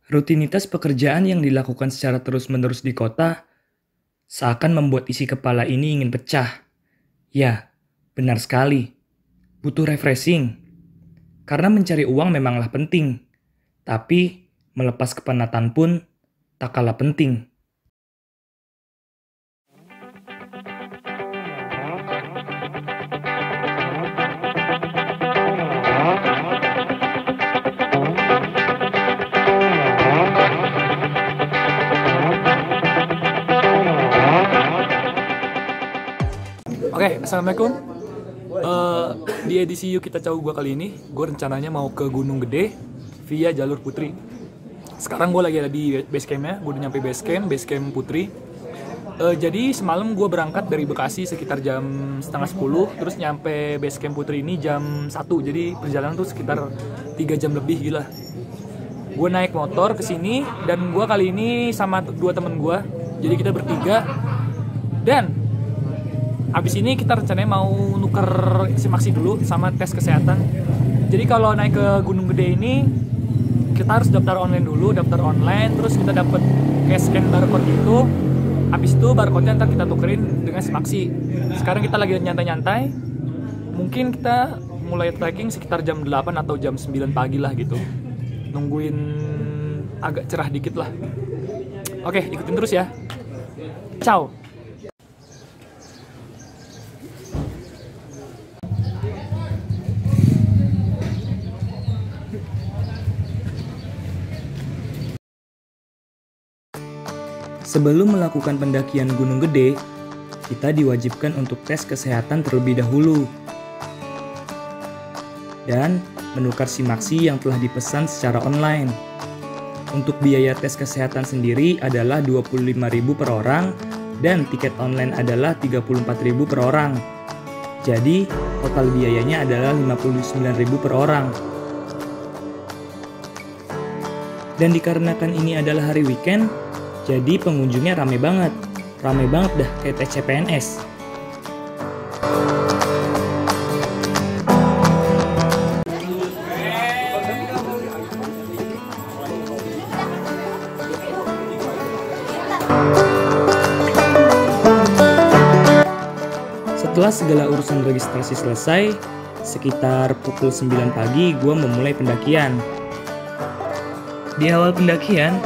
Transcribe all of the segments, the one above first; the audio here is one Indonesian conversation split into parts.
Rutinitas pekerjaan yang dilakukan secara terus-menerus di kota seakan membuat isi kepala ini ingin pecah. Ya, benar sekali. Butuh refreshing. Karena mencari uang memanglah penting. Tapi melepas kepenatan pun tak kalah penting. Oke, assalamualaikum. Di edisi Yuk Kita Jauh gua kali ini, gue rencananya mau ke Gunung Gede via jalur Putri. Sekarang gue lagi ada di base campnya, gue udah nyampe base camp Putri. Jadi semalam gue berangkat dari Bekasi sekitar jam setengah 10, terus nyampe base camp Putri ini jam 1. Jadi perjalanan tuh sekitar 3 jam lebih, gila. Gue naik motor ke sini dan gue kali ini sama 2 temen gue. Jadi kita bertiga. Dan abis ini kita rencananya mau nuker simaksi dulu sama tes kesehatan. Jadi kalau naik ke Gunung Gede ini kita harus daftar online dulu, terus kita dapat kayak scan barcode gitu. Abis itu barcode-nya ntar kita tukerin dengan simaksi. Sekarang kita lagi nyantai-nyantai. Mungkin kita mulai trekking sekitar jam 8 atau jam 9 pagi lah gitu. Nungguin agak cerah dikit lah. Oke, ikutin terus ya. Ciao. Sebelum melakukan pendakian Gunung Gede, kita diwajibkan untuk tes kesehatan terlebih dahulu dan menukar simaksi yang telah dipesan secara online. Untuk biaya tes kesehatan sendiri adalah 25.000 per orang dan tiket online adalah 34.000 per orang. Jadi, total biayanya adalah 59.000 per orang. Dan dikarenakan ini adalah hari weekend, jadi pengunjungnya rame banget dah kayak tes CPNS. Setelah segala urusan registrasi selesai, sekitar pukul 9 pagi gue memulai pendakian. Di awal pendakian,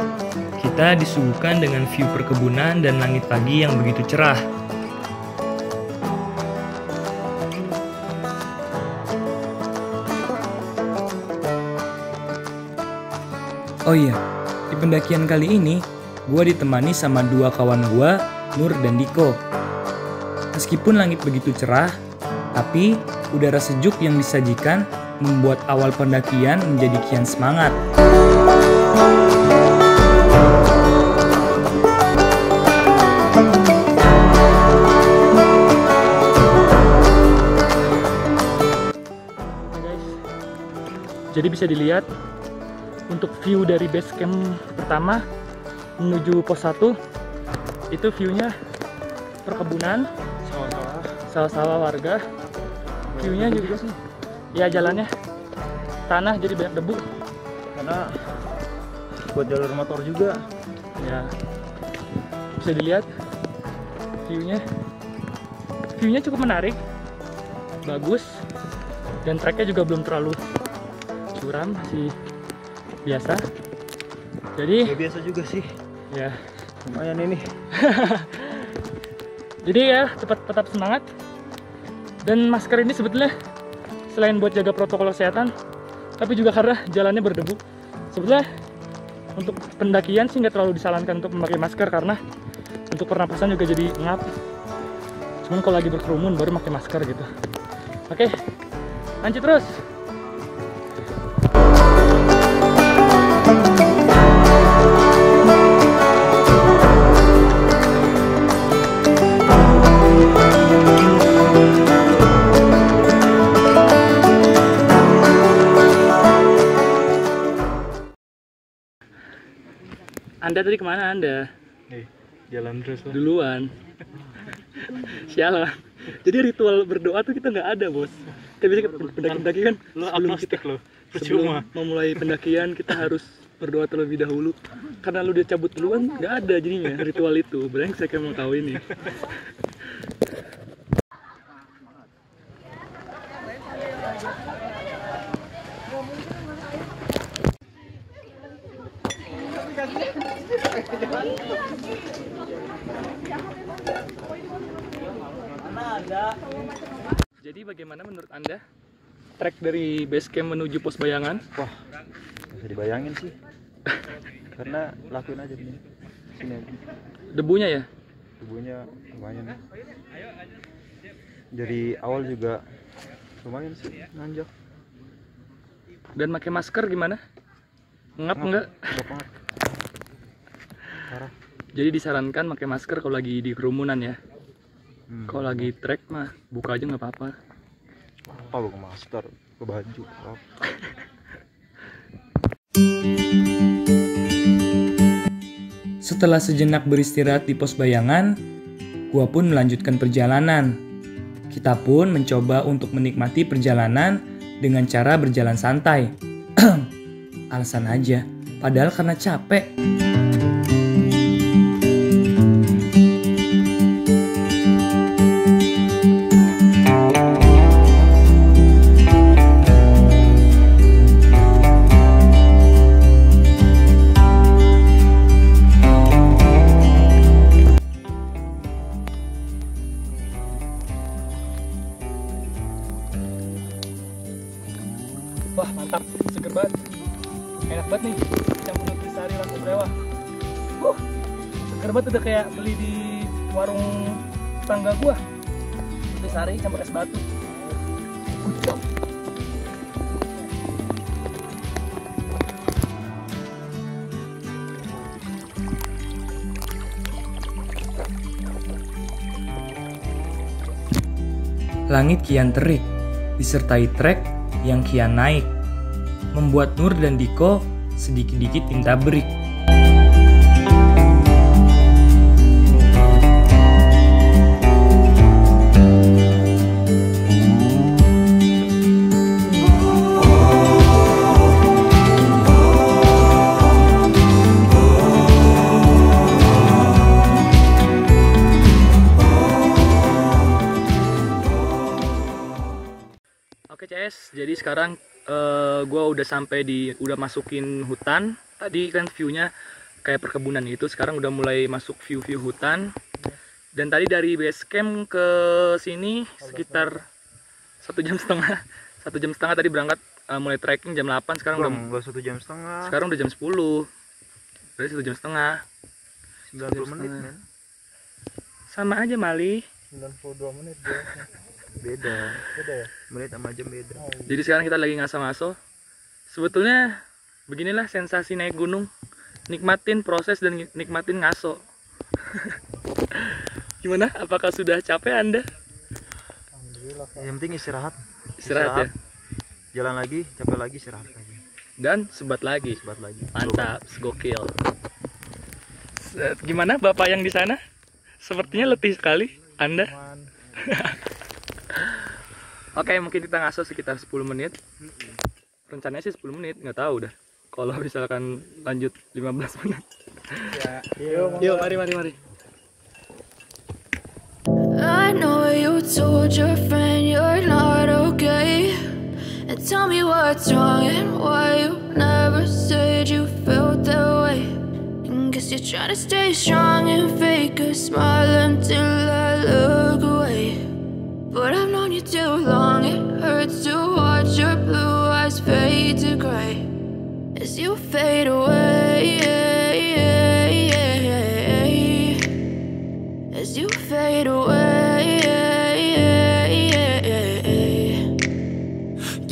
kita disuguhkan dengan view perkebunan dan langit pagi yang begitu cerah. Oh iya, di pendakian kali ini, gue ditemani sama 2 kawan gue, Nur dan Diko. Meskipun langit begitu cerah, tapi udara sejuk yang disajikan membuat awal pendakian menjadi kian semangat. Jadi bisa dilihat untuk view dari base camp pertama menuju pos 1 itu view-nya perkebunan, sawah-sawah warga. View-nya juga sih, ya jalannya tanah jadi banyak debu karena buat jalur motor juga. Ya bisa dilihat view-nya cukup menarik, bagus, dan treknya juga belum terlalu curam, masih biasa. Jadi ya biasa juga sih ya, lumayan ini. jadi ya tetap semangat. Dan masker ini sebetulnya selain buat jaga protokol kesehatan, tapi juga karena jalannya berdebu. Sebetulnya untuk pendakian sih nggak terlalu disarankan untuk memakai masker karena untuk pernapasan juga jadi ngap. Cuman kalau lagi berkerumun baru pakai masker gitu. Oke, lanjut terus. Anda tadi kemana Anda? Jalan terus lah. Duluan. Sialan. Jadi ritual berdoa tuh kita nggak ada, bos. Kita bisa pendaki-pendaki kan Lo sebelum agnostik lo. Sebelum memulai pendakian kita harus berdoa terlebih dahulu. Karena lu udah cabut duluan, nggak ada jadinya ritual itu. Brengsek yang mau tahu ini. Jadi bagaimana menurut Anda trek dari base camp menuju pos bayangan? Wah, bisa dibayangin sih. Karena lakuin aja di sini aja. Debunya ya? Tubuhnya lumayan. Dari awal juga lumayan sih nanjak. Dan pakai masker gimana? Ngap enggak? Enggak banget. Parah. Jadi disarankan pakai masker kalau lagi di kerumunan ya. Kalau lagi trek mah buka aja nggak apa-apa. Apa buka masker, ke baju. Apa. Setelah sejenak beristirahat di pos bayangan, gua pun melanjutkan perjalanan. Kita pun mencoba untuk menikmati perjalanan dengan cara berjalan santai. Alasan aja, padahal karena capek. Wah mantap, seger banget, enak banget nih, campur nutrisari langsung rewah. Seger banget, udah kayak beli di warung tetangga gua. Nutrisari campur es batu. Langit kian terik, disertai trek yang kian naik, membuat Nur dan Diko sedikit-dikit minta break. Oke CS, jadi sekarang gua udah masukin hutan. Tadi kan viewnya kayak perkebunan gitu, sekarang udah mulai masuk view hutan. Dan tadi dari base camp ke sini sekitar 1,5 jam. 1,5 jam tadi berangkat, mulai trekking jam 8, sekarang Enggak 1,5 jam. sekarang udah jam 10. Berarti 1,5 jam. 90 menit, men. Sama aja Mali. 92 menit ya. Beda ya? Menit sama jam beda. Jadi sekarang kita lagi ngaso-ngaso. Sebetulnya beginilah sensasi naik gunung. Nikmatin proses dan nikmatin ngaso. Gimana? Apakah sudah capek Anda? Alhamdulillah. Yang penting istirahat. Istirahat ya? Jalan lagi, capek lagi, istirahat lagi. Dan sebat lagi. Sebat lagi. Mantap, gokil. Gimana Bapak yang di sana? Sepertinya letih sekali Anda. Oke, mungkin kita ngaso sekitar 10 menit. Rencananya sih 10 menit, nggak tahu dah. Kalau misalkan lanjut 15 menit. Yuk, mari. I know you told your friend you're not okay, and tell me what's wrong and why you never said you felt that way. And guess you're trying to stay strong and fake a smile until I look away. But I've known you too long, it hurts to watch your blue eyes fade to gray as you fade away, as you fade away.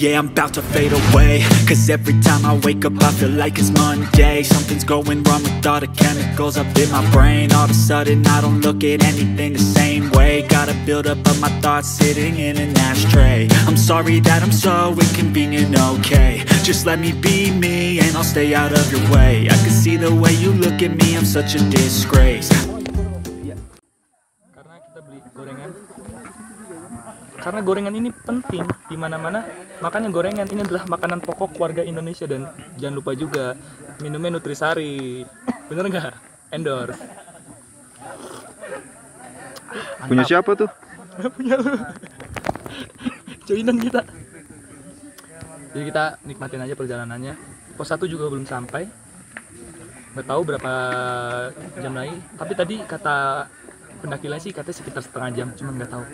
Yeah, I'm about to fade away, cause every time I wake up I feel like it's Monday. Something's going wrong with all the chemicals up in my brain. All of a sudden I don't look at anything the same way. Got a build up of my thoughts sitting in an ashtray. I'm sorry that I'm so inconvenient, okay. Just let me be me and I'll stay out of your way. I can see the way you look at me, I'm such a disgrace. Karena kita beli gorengan karena gorengan ini penting di mana-mana. Makanya gorengan ini adalah makanan pokok warga Indonesia, dan jangan lupa juga minumnya Nutrisari. Bener nggak? Endorse. Punya siapa tuh? Punya lu. Joinan kita. Jadi kita nikmatin aja perjalanannya. Pos 1 juga belum sampai. Nggak tahu berapa jam lagi. Tapi tadi kata pendaki lain sih katanya sekitar setengah jam, cuman nggak tahu.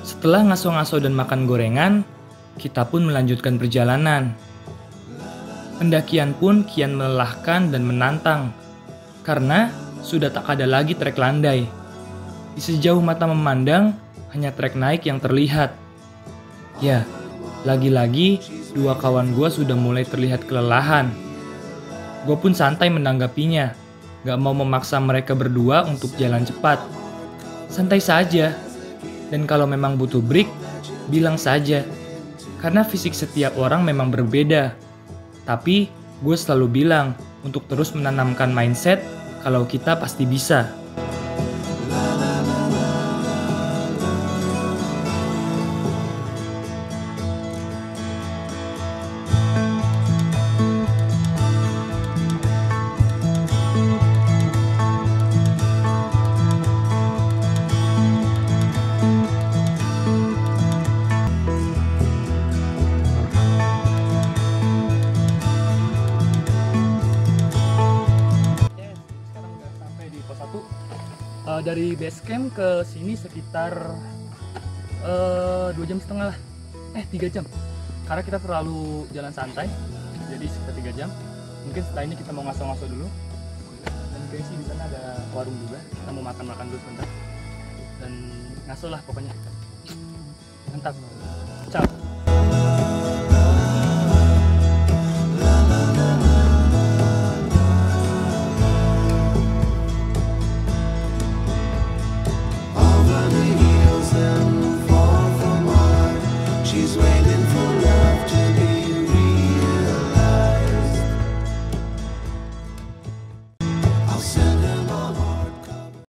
Setelah ngaso-ngaso dan makan gorengan, kita pun melanjutkan perjalanan. Pendakian pun kian melelahkan dan menantang, karena sudah tak ada lagi trek landai. Di sejauh mata memandang, hanya trek naik yang terlihat. Ya, lagi-lagi dua kawan gue sudah mulai terlihat kelelahan. Gue pun santai menanggapinya, gak mau memaksa mereka berdua untuk jalan cepat. Santai saja. Dan kalau memang butuh break, bilang saja. Karena fisik setiap orang memang berbeda. Tapi, gue selalu bilang untuk terus menanamkan mindset kalau kita pasti bisa. Dari base camp ke sini sekitar 2,5 jam lah, 3 jam, karena kita terlalu jalan santai, jadi sekitar 3 jam. Mungkin setelah ini kita mau ngaso-ngaso dulu, dan kayak sih di sana ada warung juga, kita mau makan-makan dulu sebentar, dan ngaso lah pokoknya. Mantap, ciao.